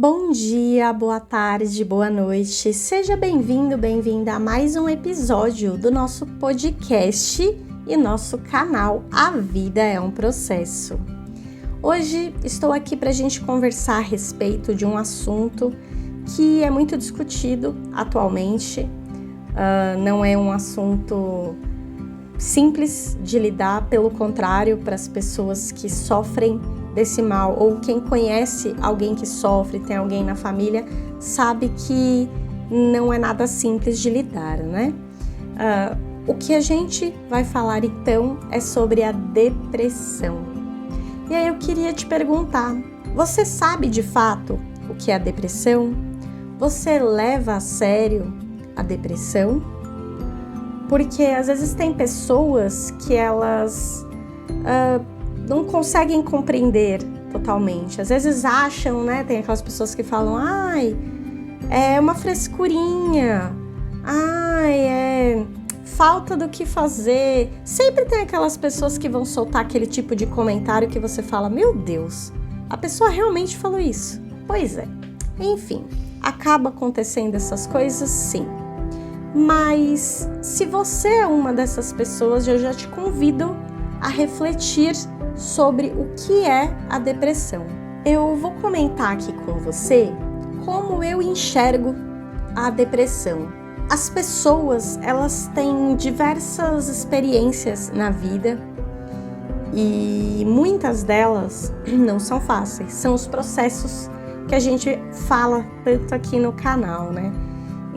Bom dia, boa tarde, boa noite. Seja bem-vindo, bem-vinda a mais um episódio do nosso podcast e nosso canal A Vida é um Processo. Hoje estou aqui para a gente conversar a respeito de um assunto que é muito discutido atualmente. Não é um assunto simples de lidar, pelo contrário, para as pessoas que sofrem desse mal, ou quem conhece alguém que sofre, tem alguém na família, sabe que não é nada simples de lidar, né? O que a gente vai falar então é sobre a depressão. E aí eu queria te perguntar, você sabe de fato o que é a depressão? Você leva a sério a depressão? Porque às vezes tem pessoas que elas não conseguem compreender totalmente. Às vezes acham, né? Tem aquelas pessoas que falam, é uma frescurinha, é falta do que fazer. Sempre tem aquelas pessoas que vão soltar aquele tipo de comentário que você fala, meu Deus, a pessoa realmente falou isso? Pois é. Enfim, acaba acontecendo essas coisas, sim. Mas se você é uma dessas pessoas, eu já te convido a refletir sobre o que é a depressão. Eu vou comentar aqui com você como eu enxergo a depressão. As pessoas, elas têm diversas experiências na vida e muitas delas não são fáceis. São os processos que a gente fala tanto aqui no canal, né?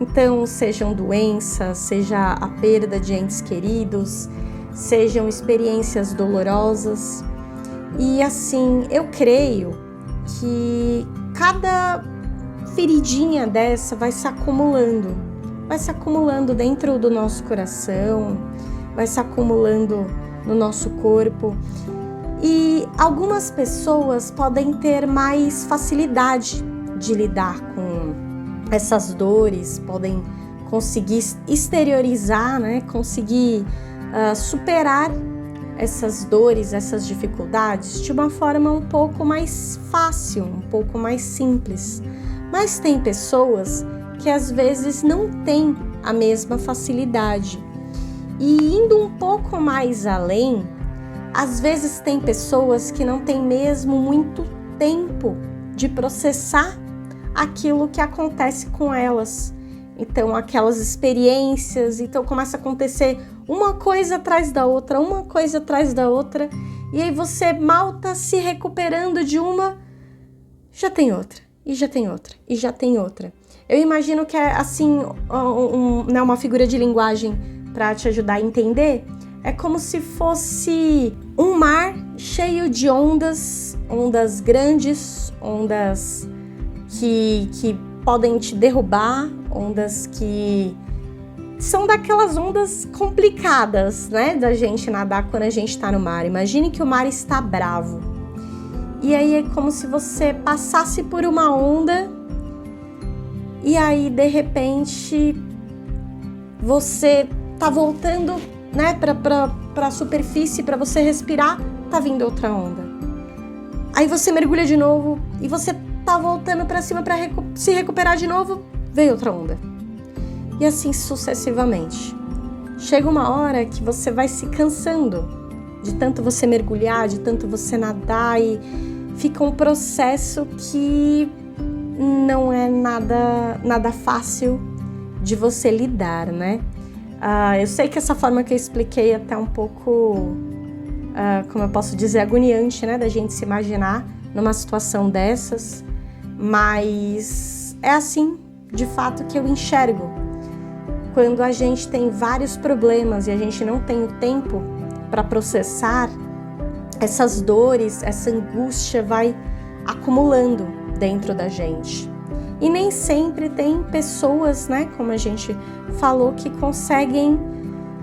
Então, sejam doenças, seja a perda de entes queridos, sejam experiências dolorosas. E assim, eu creio que cada feridinha dessa vai se acumulando dentro do nosso coração, vai se acumulando no nosso corpo. E algumas pessoas podem ter mais facilidade de lidar com essas dores, podem conseguir exteriorizar, né? Conseguir superar essas dores, essas dificuldades de uma forma um pouco mais fácil, um pouco mais simples. Mas tem pessoas que às vezes não têm a mesma facilidade. E indo um pouco mais além, às vezes tem pessoas que não têm mesmo muito tempo de processar aquilo que acontece com elas. Então, aquelas experiências, então começa a acontecer uma coisa atrás da outra, e aí você mal tá se recuperando de uma, já tem outra, e já tem outra, e já tem outra. Eu imagino que é assim, uma figura de linguagem para te ajudar a entender, é como se fosse um mar cheio de ondas grandes, ondas que podem te derrubar, ondas que são daquelas ondas complicadas, né, da gente nadar quando a gente está no mar. Imagine que o mar está bravo. E aí é como se você passasse por uma onda e aí, de repente, você tá voltando, né, para a superfície, para você respirar, tá vindo outra onda. Aí você mergulha de novo e você tá voltando para cima para se recuperar de novo, veio outra onda. E assim sucessivamente. Chega uma hora que você vai se cansando de tanto você mergulhar, de tanto você nadar, e fica um processo que não é nada fácil de você lidar, né? Eu sei que essa forma que eu expliquei é até um pouco, como eu posso dizer, agoniante, né? Da gente se imaginar numa situação dessas, mas é assim, de fato, que eu enxergo. Quando a gente tem vários problemas e a gente não tem o tempo para processar, essas dores, essa angústia vai acumulando dentro da gente. E nem sempre tem pessoas, né, como a gente falou, que conseguem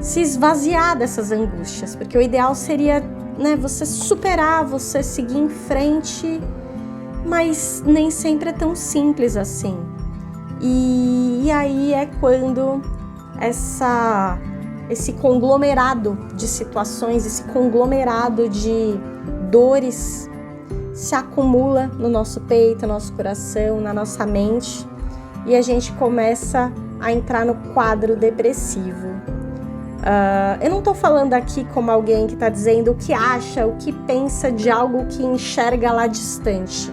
se esvaziar dessas angústias, porque o ideal seria, né, você superar, você seguir em frente, mas nem sempre é tão simples assim. E aí é quando esse conglomerado de situações, esse conglomerado de dores se acumula no nosso peito, no nosso coração, na nossa mente, e a gente começa a entrar no quadro depressivo. Eu não estou falando aqui como alguém que está dizendo o que acha, o que pensa de algo que enxerga lá distante.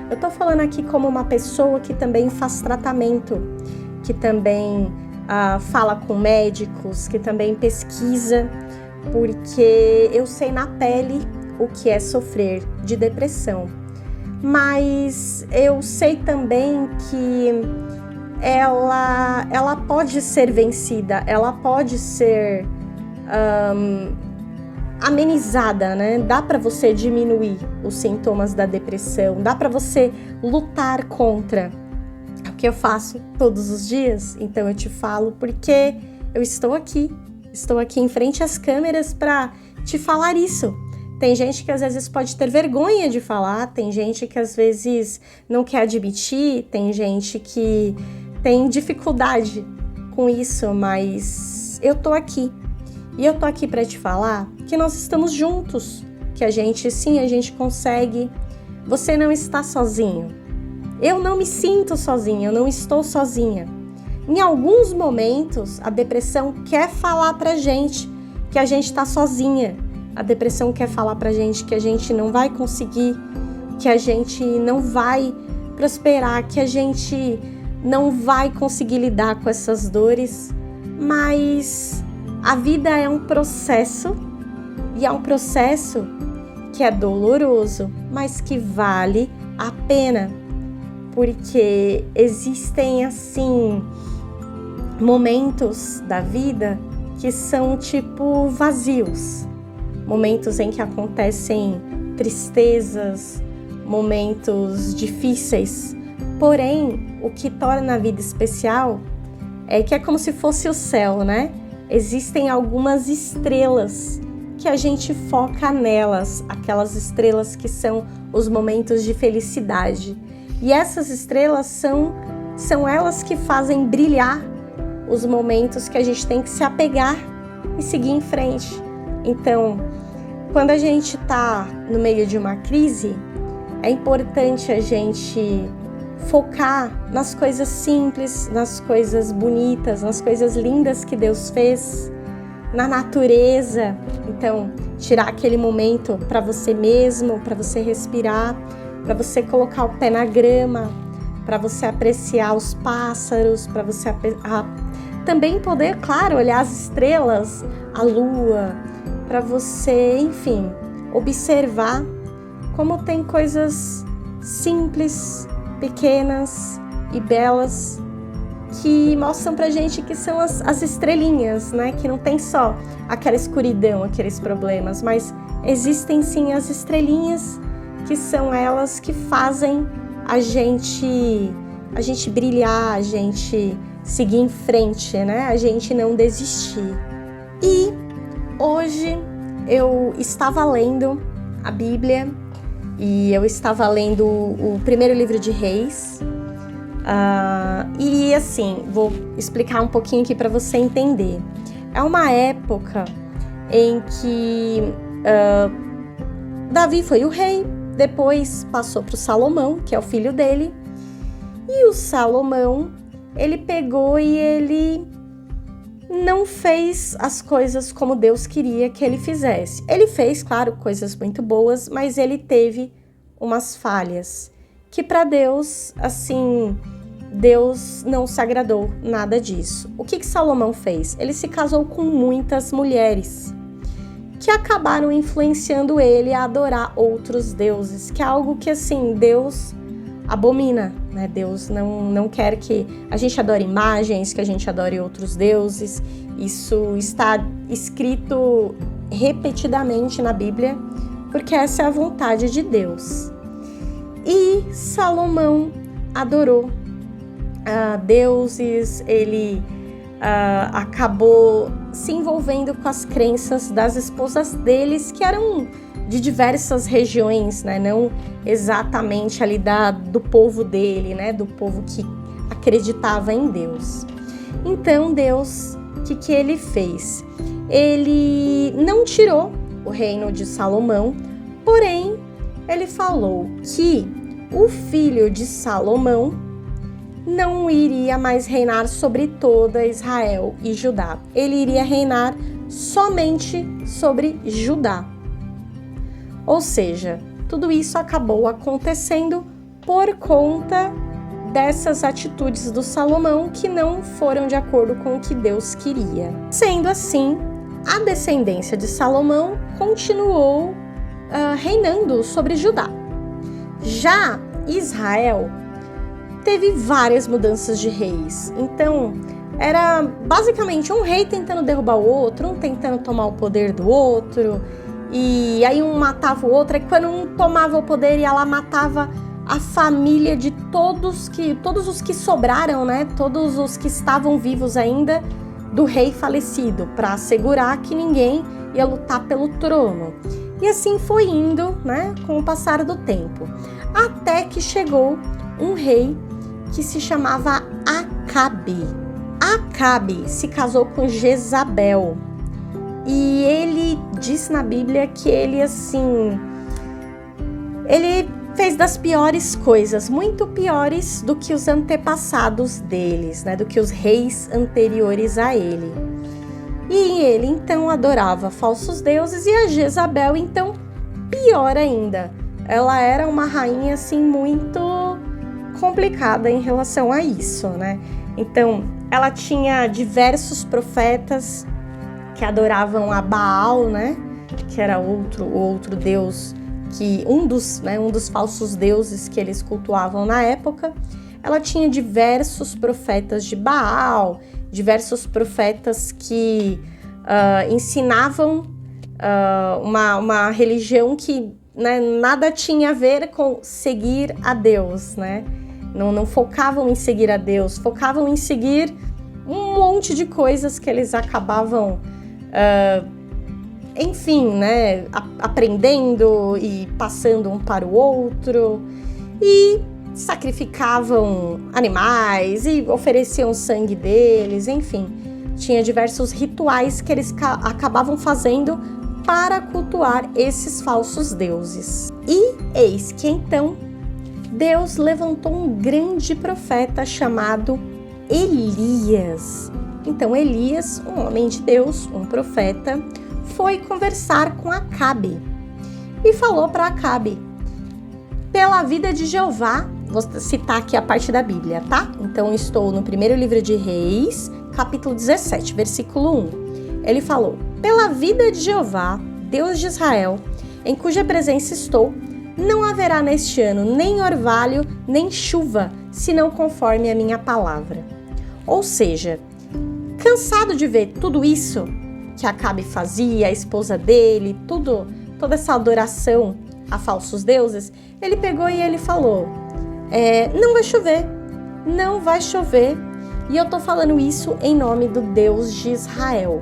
Eu estou falando aqui como uma pessoa que também faz tratamento, que também fala com médicos, que também pesquisa, porque eu sei na pele o que é sofrer de depressão. Mas eu sei também que ela pode ser vencida, ela pode ser amenizada, né? Dá para você diminuir os sintomas da depressão, dá para você lutar contra. É o que eu faço todos os dias, então eu te falo porque eu estou aqui em frente às câmeras para te falar isso. Tem gente que às vezes pode ter vergonha de falar, tem gente que às vezes não quer admitir, tem gente que tem dificuldade com isso, mas eu tô aqui. E eu tô aqui para te falar que nós estamos juntos, que a gente consegue. Você não está sozinho. Eu não me sinto sozinha, eu não estou sozinha. Em alguns momentos, a depressão quer falar pra gente que a gente tá sozinha. A depressão quer falar pra gente que a gente não vai conseguir, que a gente não vai prosperar, que a gente não vai conseguir lidar com essas dores. Mas a vida é um processo, e é um processo que é doloroso, mas que vale a pena. Porque existem, assim, momentos da vida que são tipo vazios. Momentos em que acontecem tristezas, momentos difíceis. Porém, o que torna a vida especial é que é como se fosse o céu, né? Existem algumas estrelas que a gente foca nelas, aquelas estrelas que são os momentos de felicidade. E essas estrelas são elas que fazem brilhar os momentos que a gente tem que se apegar e seguir em frente. Então, quando a gente está no meio de uma crise, é importante a gente focar nas coisas simples, nas coisas bonitas, nas coisas lindas que Deus fez, na natureza. Então, tirar aquele momento para você mesmo, para você respirar, para você colocar o pé na grama, para você apreciar os pássaros, para você também poder, claro, olhar as estrelas, a lua, para você, enfim, observar como tem coisas simples, pequenas e belas que mostram pra gente que são as estrelinhas, né? Que não tem só aquela escuridão, aqueles problemas, mas existem sim as estrelinhas, que são elas que fazem a gente brilhar, a gente seguir em frente, né? A gente não desistir. E hoje eu estava lendo a Bíblia e eu estava lendo o primeiro livro de Reis. E assim, vou explicar um pouquinho aqui para você entender. É uma época em que Davi foi o rei, depois passou para o Salomão, que é o filho dele, e o Salomão, ele pegou e ele não fez as coisas como Deus queria que ele fizesse. Ele fez, claro, coisas muito boas, mas ele teve umas falhas que para Deus, assim, Deus não se agradou nada disso. O que Salomão fez? Ele se casou com muitas mulheres que acabaram influenciando ele a adorar outros deuses, que é algo que, assim, Deus abomina, né? Deus não quer que a gente adore imagens, que a gente adore outros deuses. Isso está escrito repetidamente na Bíblia, porque essa é a vontade de Deus. E Salomão adorou deuses, ele acabou se envolvendo com as crenças das esposas deles, que eram de diversas regiões, né? Não exatamente ali do povo dele, né? Do povo que acreditava em Deus. Então Deus, o que ele fez? Ele não tirou o reino de Salomão, porém ele falou que o filho de Salomão não iria mais reinar sobre toda Israel e Judá. Ele iria reinar somente sobre Judá. Ou seja, tudo isso acabou acontecendo por conta dessas atitudes do Salomão que não foram de acordo com o que Deus queria. Sendo assim, a descendência de Salomão continuou reinando sobre Judá. Já Israel teve várias mudanças de reis. Então, era basicamente um rei tentando derrubar o outro, um tentando tomar o poder do outro, e aí um matava o outro, e quando um tomava o poder, ela matava a família de todos os que sobraram, né? Todos os que estavam vivos ainda do rei falecido, para assegurar que ninguém ia lutar pelo trono. E assim foi indo, né? Com o passar do tempo. Até que chegou um rei que se chamava Acabe. Acabe se casou com Jezabel. E ele diz na Bíblia que ele fez das piores coisas, muito piores do que os antepassados deles, né? Do que os reis anteriores a ele. E ele então adorava falsos deuses, e a Jezabel então pior ainda. Ela era uma rainha assim muito complicada em relação a isso, né? Então, ela tinha diversos profetas que adoravam a Baal, né? Que era outro deus, que um dos falsos deuses que eles cultuavam na época. Ela tinha diversos profetas de Baal, diversos profetas que ensinavam uma religião que, né, nada tinha a ver com seguir a Deus, né? Não focavam em seguir a Deus, focavam em seguir um monte de coisas que eles acabavam, enfim, né, aprendendo e passando um para o outro, e sacrificavam animais e ofereciam sangue deles, enfim. Tinha diversos rituais que eles acabavam fazendo para cultuar esses falsos deuses. E eis que então Deus levantou um grande profeta chamado Elias. Então Elias, um homem de Deus, um profeta, foi conversar com Acabe e falou para Acabe: pela vida de Jeová, vou citar aqui a parte da Bíblia, tá? Então estou no primeiro livro de Reis, capítulo 17, versículo 1. Ele falou: pela vida de Jeová, Deus de Israel, em cuja presença estou, não haverá neste ano nem orvalho, nem chuva, senão conforme a minha palavra. Ou seja, cansado de ver tudo isso que Acabe fazia, a esposa dele, toda essa adoração a falsos deuses, ele pegou e ele falou: não vai chover, e eu tô falando isso em nome do Deus de Israel.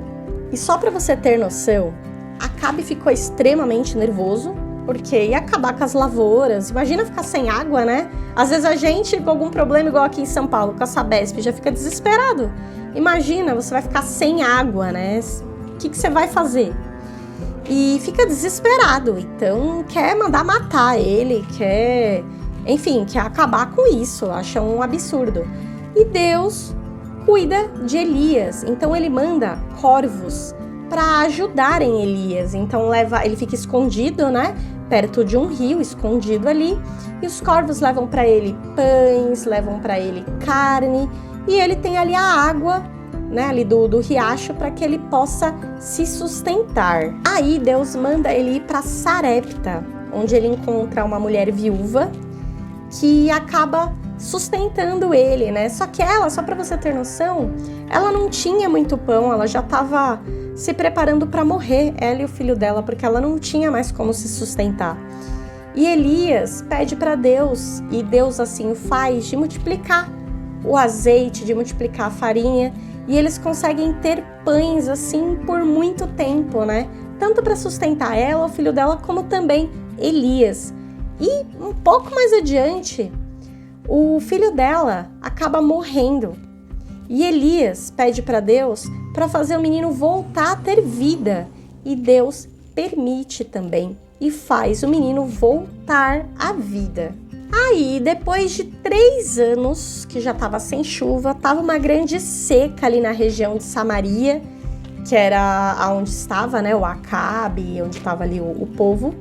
E só para você ter noção, Acabe ficou extremamente nervoso, porque ia acabar com as lavouras. Imagina ficar sem água, né? Às vezes a gente, com algum problema, igual aqui em São Paulo, com a Sabesp, já fica desesperado. Imagina, você vai ficar sem água, né? O que você vai fazer? E fica desesperado, então quer mandar matar ele, quer acabar com isso, acha um absurdo. E Deus cuida de Elias, então ele manda corvos para ajudarem Elias. Então ele fica escondido, né, perto de um rio, escondido ali, e os corvos levam para ele pães, levam para ele carne, e ele tem ali a água, né, ali do riacho, para que ele possa se sustentar. Aí Deus manda ele ir para Sarepta, onde ele encontra uma mulher viúva que acaba sustentando ele, né? Só que ela, só para você ter noção, ela não tinha muito pão, ela já estava se preparando para morrer, ela e o filho dela, porque ela não tinha mais como se sustentar. E Elias pede para Deus, e Deus assim o faz, de multiplicar o azeite, de multiplicar a farinha, e eles conseguem ter pães assim por muito tempo, né? Tanto para sustentar ela, o filho dela, como também Elias. E um pouco mais adiante, o filho dela acaba morrendo. E Elias pede para Deus para fazer o menino voltar a ter vida. E Deus permite também e faz o menino voltar à vida. Aí, depois de 3 anos que já estava sem chuva, estava uma grande seca ali na região de Samaria, que era onde estava, né, o Acabe, onde estava ali o povo.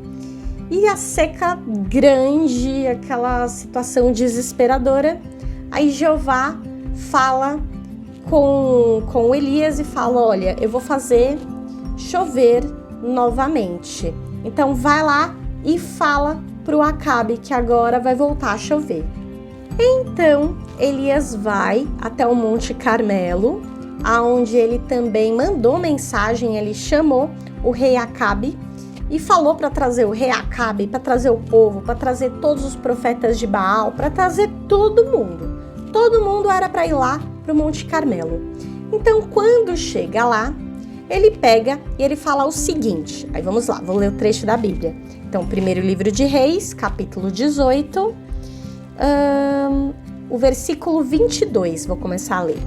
E a seca grande, aquela situação desesperadora. Aí Jeová fala com Elias e fala: olha, eu vou fazer chover novamente. Então vai lá e fala para o Acabe que agora vai voltar a chover. Então Elias vai até o Monte Carmelo, aonde ele também mandou mensagem, ele chamou o rei Acabe e falou para trazer o rei Acabe, para trazer o povo, para trazer todos os profetas de Baal, para trazer todo mundo. Todo mundo era para ir lá para o Monte Carmelo. Então, quando chega lá, ele pega e ele fala o seguinte. Aí vamos lá, vou ler o trecho da Bíblia. Então, primeiro livro de Reis, capítulo 18, o versículo 22, vou começar a ler.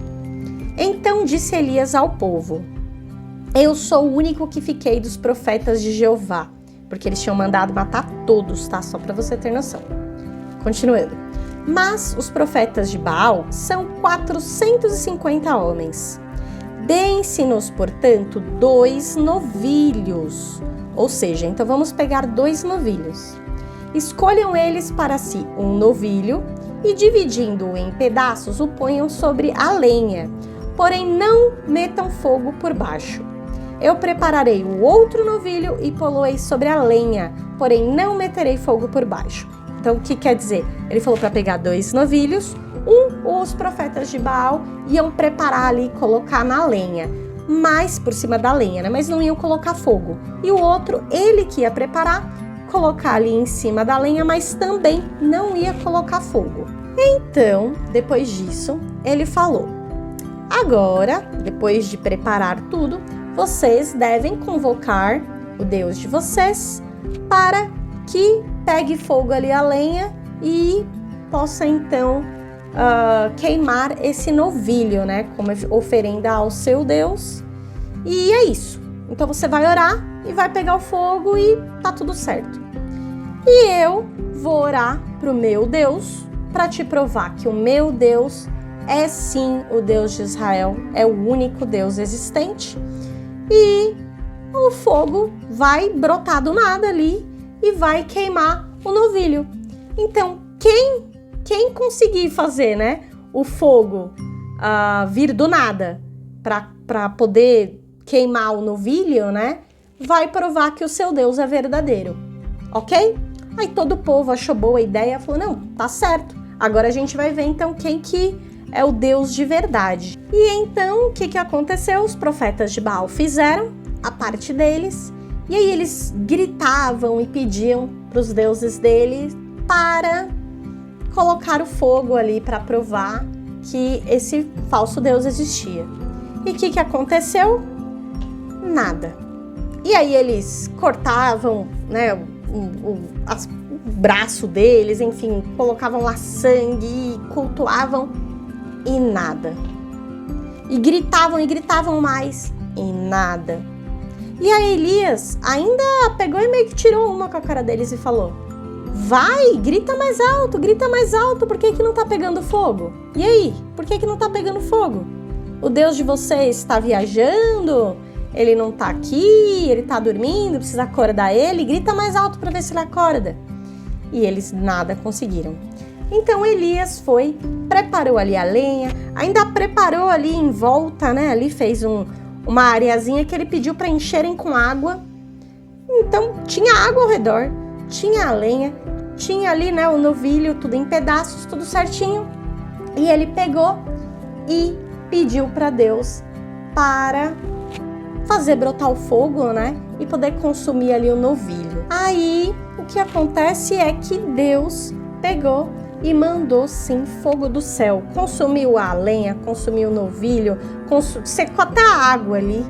Então disse Elias ao povo: eu sou o único que fiquei dos profetas de Jeová, porque eles tinham mandado matar todos, tá? Só para você ter noção. Continuando. Mas os profetas de Baal são 450 homens. Deem-se-nos, portanto, 2 novilhos. Ou seja, então vamos pegar 2 novilhos. Escolham eles para si um novilho e, dividindo-o em pedaços, o ponham sobre a lenha. Porém, não metam fogo por baixo. Eu prepararei o outro novilho e pô-lo-ei sobre a lenha, porém não meterei fogo por baixo. Então, o que quer dizer? Ele falou para pegar 2 novilhos, os profetas de Baal iam preparar ali, colocar na lenha, mais por cima da lenha, né? Mas não iam colocar fogo. E o outro, ele que ia preparar, colocar ali em cima da lenha, mas também não ia colocar fogo. Então, depois disso, ele falou: agora, depois de preparar tudo, vocês devem convocar o Deus de vocês para que pegue fogo ali a lenha e possa então queimar esse novilho, né, como oferenda ao seu Deus. E é isso. Então você vai orar e vai pegar o fogo e tá tudo certo. E eu vou orar pro meu Deus para te provar que o meu Deus é sim o Deus de Israel, é o único Deus existente. E o fogo vai brotar do nada ali e vai queimar o novilho. Então, quem conseguir fazer, né, o fogo vir do nada para poder queimar o novilho, né, vai provar que o seu Deus é verdadeiro, ok? Aí todo o povo achou boa a ideia, falou: não, tá certo, agora a gente vai ver então quem que é o Deus de verdade. E então, o que aconteceu? Os profetas de Baal fizeram a parte deles, e aí eles gritavam e pediam para os deuses deles para colocar o fogo ali para provar que esse falso Deus existia. E o que aconteceu? Nada. E aí eles cortavam, né, o braço deles, enfim, colocavam lá sangue e cultuavam, e nada. E gritavam mais, e nada. E aí Elias ainda pegou e meio que tirou uma com a cara deles e falou: vai, grita mais alto, por que não tá pegando fogo? E aí, por que não tá pegando fogo? O Deus de vocês está viajando? Ele não tá aqui, ele tá dormindo, precisa acordar ele? Grita mais alto para ver se ele acorda. E eles nada conseguiram. Então Elias foi, preparou ali a lenha, ainda preparou ali em volta, né? Ali fez uma areazinha que ele pediu para encherem com água. Então tinha água ao redor, tinha a lenha, tinha ali, né, o novilho, tudo em pedaços, tudo certinho. E ele pegou e pediu para Deus para fazer brotar o fogo, né, e poder consumir ali o novilho. Aí o que acontece é que Deus pegou e mandou sim fogo do céu, consumiu a lenha, consumiu o novilho, secou até a água ali.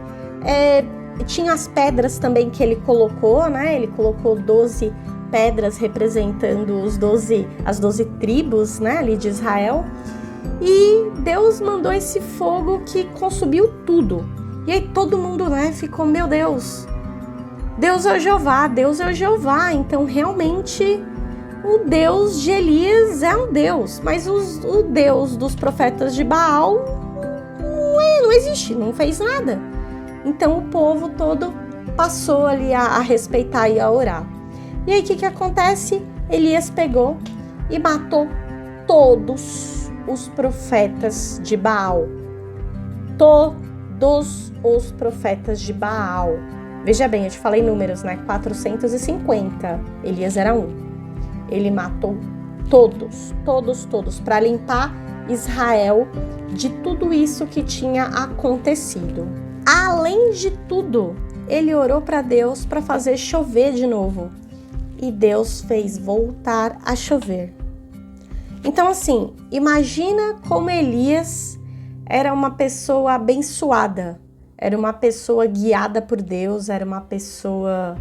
Tinha as pedras também que ele colocou, né? Ele colocou 12 pedras representando as 12 tribos, né, ali de Israel. E Deus mandou esse fogo que consumiu tudo. E aí todo mundo, né, ficou: meu Deus, Deus é o Jeová, Deus é o Jeová. Então, realmente, o Deus de Elias é um Deus, mas o Deus dos profetas de Baal não existe, não fez nada. Então, o povo todo passou ali a respeitar e a orar. E aí, o que acontece? Elias pegou e matou todos os profetas de Baal. Todos os profetas de Baal. Veja bem, eu te falei números, né? 450. Elias era um. Ele matou todos, para limpar Israel de tudo isso que tinha acontecido. Além de tudo, ele orou para Deus para fazer chover de novo. E Deus fez voltar a chover. Então, assim, imagina como Elias era uma pessoa abençoada, era uma pessoa guiada por Deus, era uma pessoa,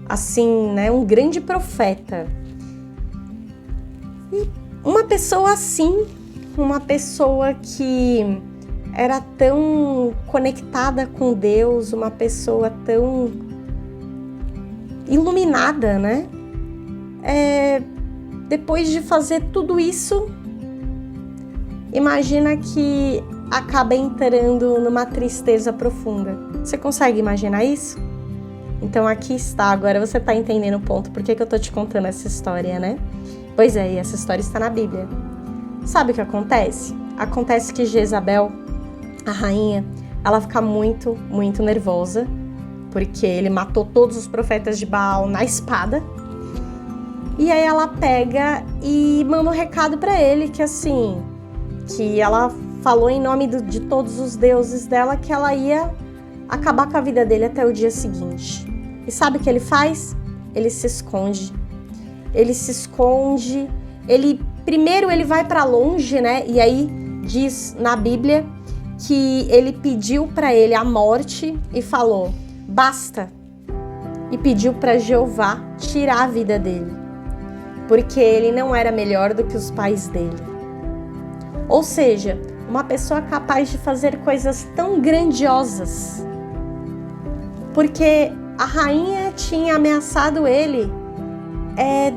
assim, né, um grande profeta. E uma pessoa assim, uma pessoa que era tão conectada com Deus, uma pessoa tão iluminada, né? Depois de fazer tudo isso, imagina que acaba entrando numa tristeza profunda. Você consegue imaginar isso? Então aqui está, agora você está entendendo o ponto, por que eu tô te contando essa história, né? Pois é, e essa história está na Bíblia. Sabe o que acontece? Acontece que Jezabel, a rainha, ela fica muito, muito nervosa, porque ele matou todos os profetas de Baal na espada. E aí ela pega e manda um recado para ele, que assim, que ela falou em nome de todos os deuses dela que ela ia acabar com a vida dele até o dia seguinte. E sabe o que ele faz? Ele se esconde. Primeiro ele vai para longe, né? E aí diz na Bíblia que ele pediu para ele a morte e falou, basta. E pediu para Jeová tirar a vida dele, porque ele não era melhor do que os pais dele. Ou seja, uma pessoa capaz de fazer coisas tão grandiosas, porque a rainha tinha ameaçado ele.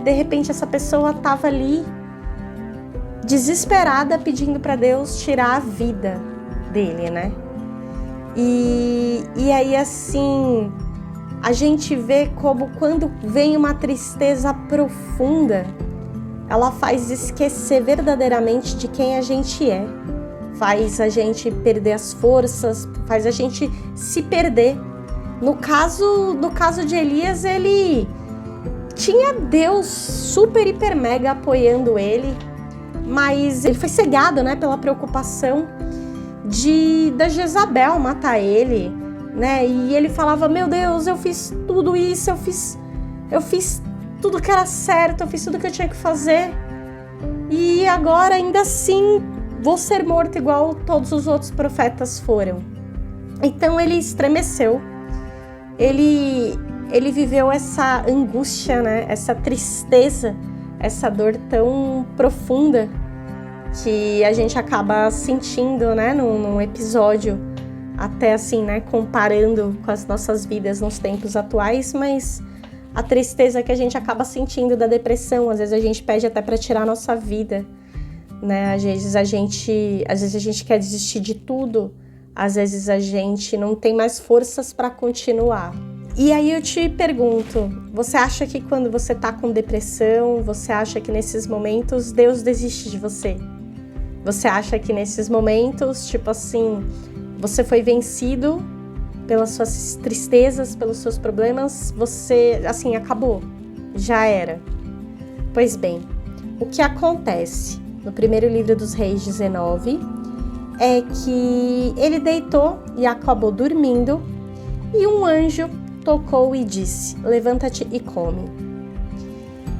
De repente essa pessoa estava ali desesperada pedindo para Deus tirar a vida dele, né? E aí assim, a gente vê como quando vem uma tristeza profunda, ela faz esquecer verdadeiramente de quem a gente é. Faz a gente perder as forças, faz a gente se perder. No caso de Elias, ele tinha Deus super, hiper, mega apoiando ele, mas ele foi cegado, né, pela preocupação da Jezabel matar ele, né? E ele falava, meu Deus, eu fiz tudo isso, eu fiz tudo que era certo, eu fiz tudo que eu tinha que fazer, e agora ainda assim vou ser morto igual todos os outros profetas foram. Então ele estremeceu, ele viveu essa angústia, né? Essa tristeza, essa dor tão profunda que a gente acaba sentindo, né? Num episódio, até assim, né? Comparando com as nossas vidas nos tempos atuais, mas a tristeza que a gente acaba sentindo da depressão, às vezes a gente pede até para tirar a nossa vida, né? Às vezes a gente quer desistir de tudo, às vezes a gente não tem mais forças para continuar. E aí eu te pergunto, você acha que quando você tá com depressão, você acha que nesses momentos Deus desiste de você? Você acha que nesses momentos, tipo assim, você foi vencido pelas suas tristezas, pelos seus problemas, você, assim, acabou, já era? Pois bem, o que acontece no primeiro livro dos Reis 19 é que ele deitou e acabou dormindo e um anjo tocou e disse, levanta-te e come.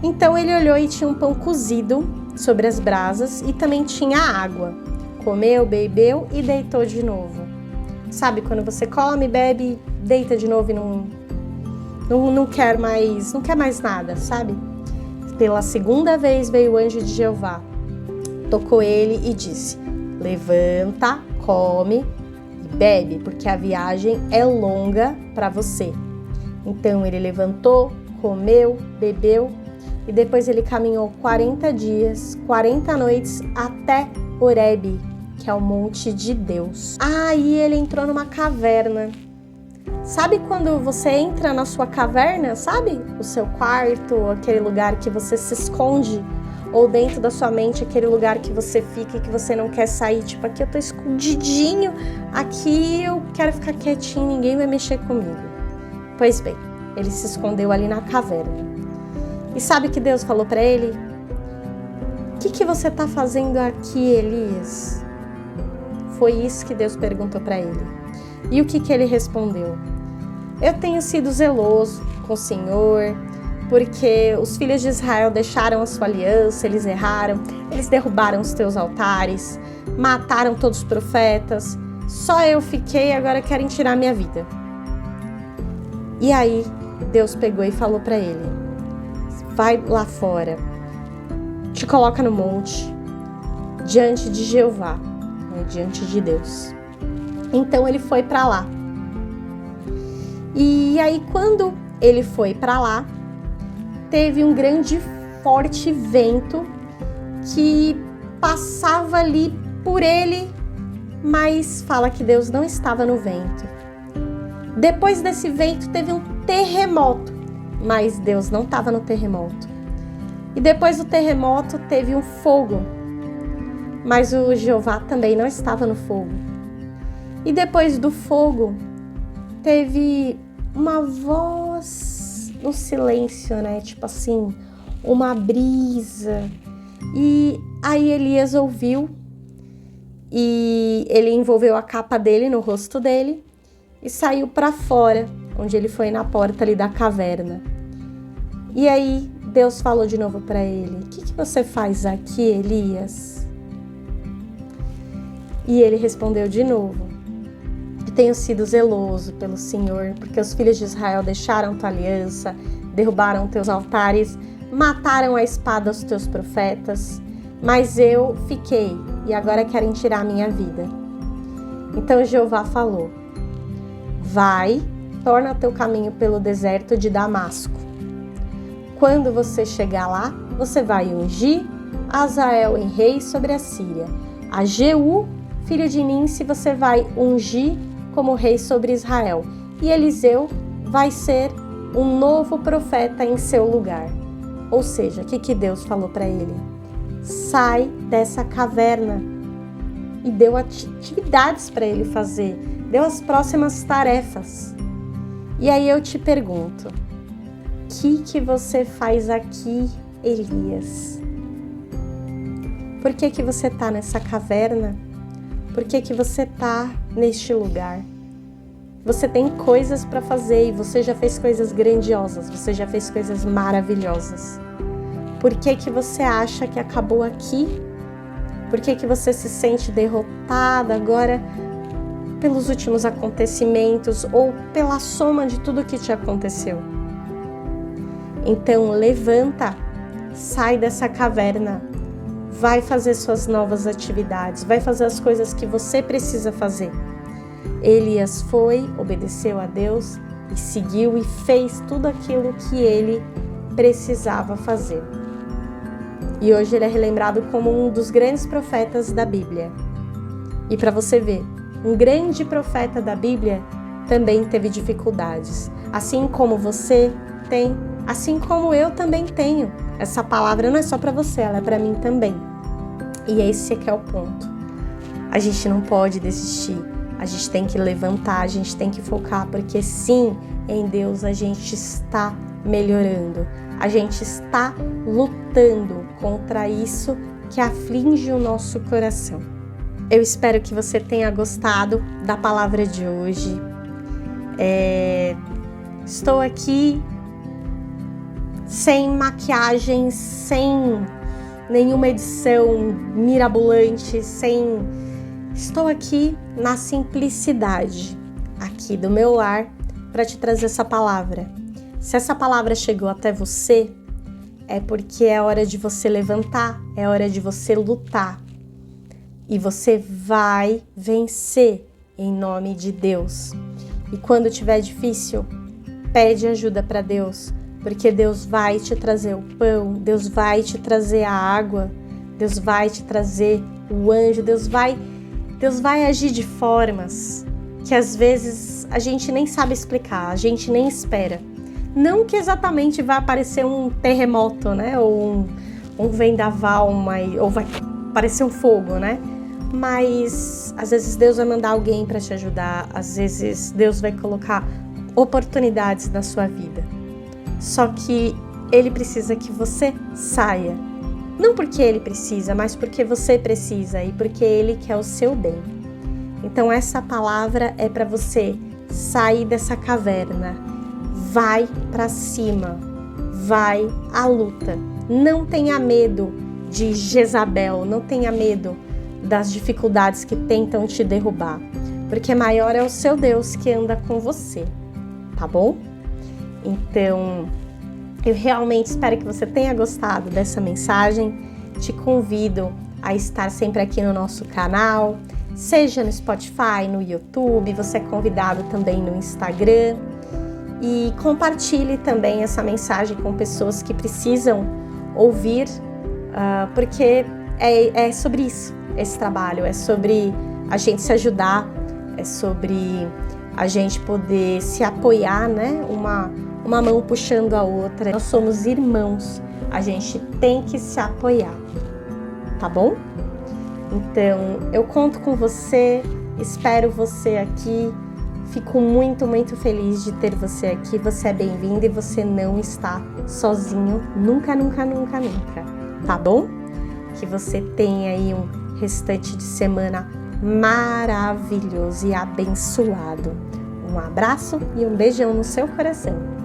Então ele olhou e tinha um pão cozido sobre as brasas e também tinha água. Comeu, bebeu e deitou de novo. Sabe quando você come, bebe, deita de novo e não quer mais nada, sabe? Pela segunda vez veio o anjo de Jeová, tocou ele e disse, levanta, come e bebe, porque a viagem é longa para você. Então ele levantou, comeu, bebeu e depois ele caminhou 40 dias, 40 noites até Horebe, que é o monte de Deus. Aí ele entrou numa caverna. Sabe quando você entra na sua caverna, sabe? O seu quarto, aquele lugar que você se esconde, ou dentro da sua mente, aquele lugar que você fica e que você não quer sair. Tipo, aqui eu tô escondidinho, aqui eu quero ficar quietinho, ninguém vai mexer comigo. Pois bem, ele se escondeu ali na caverna. E sabe que Deus falou para ele? O que você tá fazendo aqui, Elias? Foi isso que Deus perguntou para ele. E o que ele respondeu? Eu tenho sido zeloso com o Senhor, porque os filhos de Israel deixaram a sua aliança, eles erraram, eles derrubaram os teus altares, mataram todos os profetas, só eu fiquei e agora querem tirar minha vida. E aí Deus pegou e falou para ele, vai lá fora, te coloca no monte, diante de Jeová, né, diante de Deus. Então ele foi para lá. E aí quando ele foi para lá, teve um grande forte vento que passava ali por ele, mas fala que Deus não estava no vento. Depois desse vento teve um terremoto, mas Deus não estava no terremoto. E depois do terremoto teve um fogo, mas o Jeová também não estava no fogo. E depois do fogo teve uma voz no silêncio, né? Tipo assim, uma brisa. E aí Elias ouviu e ele envolveu a capa dele no rosto dele e saiu para fora, onde ele foi na porta ali da caverna. E aí Deus falou de novo para ele, o que você faz aqui, Elias? E ele respondeu de novo, eu tenho sido zeloso pelo Senhor, porque os filhos de Israel deixaram tua aliança, derrubaram teus altares, mataram a espada os teus profetas, mas eu fiquei e agora querem tirar a minha vida. Então Jeová falou, vai, torna teu caminho pelo deserto de Damasco. Quando você chegar lá, você vai ungir Azael em rei sobre a Síria. A Jeú, filho de Ninsi, você vai ungir como rei sobre Israel. E Eliseu vai ser um novo profeta em seu lugar. Ou seja, o que Deus falou para ele? Sai dessa caverna. E deu atividades para ele fazer. Deu as próximas tarefas. E aí eu te pergunto, o que você faz aqui, Elias? Por que você está nessa caverna? Por que você está neste lugar? Você tem coisas para fazer e você já fez coisas grandiosas, você já fez coisas maravilhosas. Por que você acha que acabou aqui? Por que você se sente derrotada agora pelos últimos acontecimentos ou pela soma de tudo que te aconteceu? Então levanta, sai dessa caverna, vai fazer suas novas atividades, vai fazer as coisas que você precisa fazer. Elias foi, obedeceu a Deus e seguiu e fez tudo aquilo que ele precisava fazer. E hoje ele é relembrado como um dos grandes profetas da Bíblia. E para você ver, um grande profeta da Bíblia também teve dificuldades, assim como você tem, assim como eu também tenho. Essa palavra não é só para você, ela é para mim também. E esse é que é o ponto. A gente não pode desistir, a gente tem que levantar, a gente tem que focar, porque sim, em Deus a gente está melhorando, a gente está lutando contra isso que aflige o nosso coração. Eu espero que você tenha gostado da palavra de hoje. Estou aqui sem maquiagem, sem nenhuma edição mirabolante, Estou aqui na simplicidade, aqui do meu lar, para te trazer essa palavra. Se essa palavra chegou até você, é porque é hora de você levantar, é hora de você lutar. E você vai vencer em nome de Deus. E quando tiver difícil, pede ajuda para Deus, porque Deus vai te trazer o pão, Deus vai te trazer a água, Deus vai te trazer o anjo, Deus vai agir de formas que às vezes a gente nem sabe explicar, a gente nem espera. Não que exatamente vai aparecer um terremoto, né? Ou um vendaval, ou vai aparecer um fogo, né? Mas às vezes Deus vai mandar alguém para te ajudar, às vezes Deus vai colocar oportunidades na sua vida. Só que Ele precisa que você saia. Não porque Ele precisa, mas porque você precisa e porque Ele quer o seu bem. Então essa palavra é para você sair dessa caverna. Vai para cima. Vai à luta. Não tenha medo de Jezabel. Não tenha medo das dificuldades que tentam te derrubar. Porque maior é o seu Deus que anda com você. Tá bom? Então, eu realmente espero que você tenha gostado dessa mensagem. Te convido a estar sempre aqui no nosso canal, seja no Spotify, no YouTube, você é convidado também no Instagram. E compartilhe também essa mensagem com pessoas que precisam ouvir, porque é sobre isso, esse trabalho, é sobre a gente se ajudar, é sobre a gente poder se apoiar, né? Uma mão puxando a outra. Nós somos irmãos, a gente tem que se apoiar, tá bom? Então, eu conto com você, espero você aqui, fico muito, muito feliz de ter você aqui, você é bem-vindo e você não está sozinho, nunca, nunca, nunca, nunca, tá bom? Que você tenha aí um restante de semana maravilhoso e abençoado. Um abraço e um beijão no seu coração.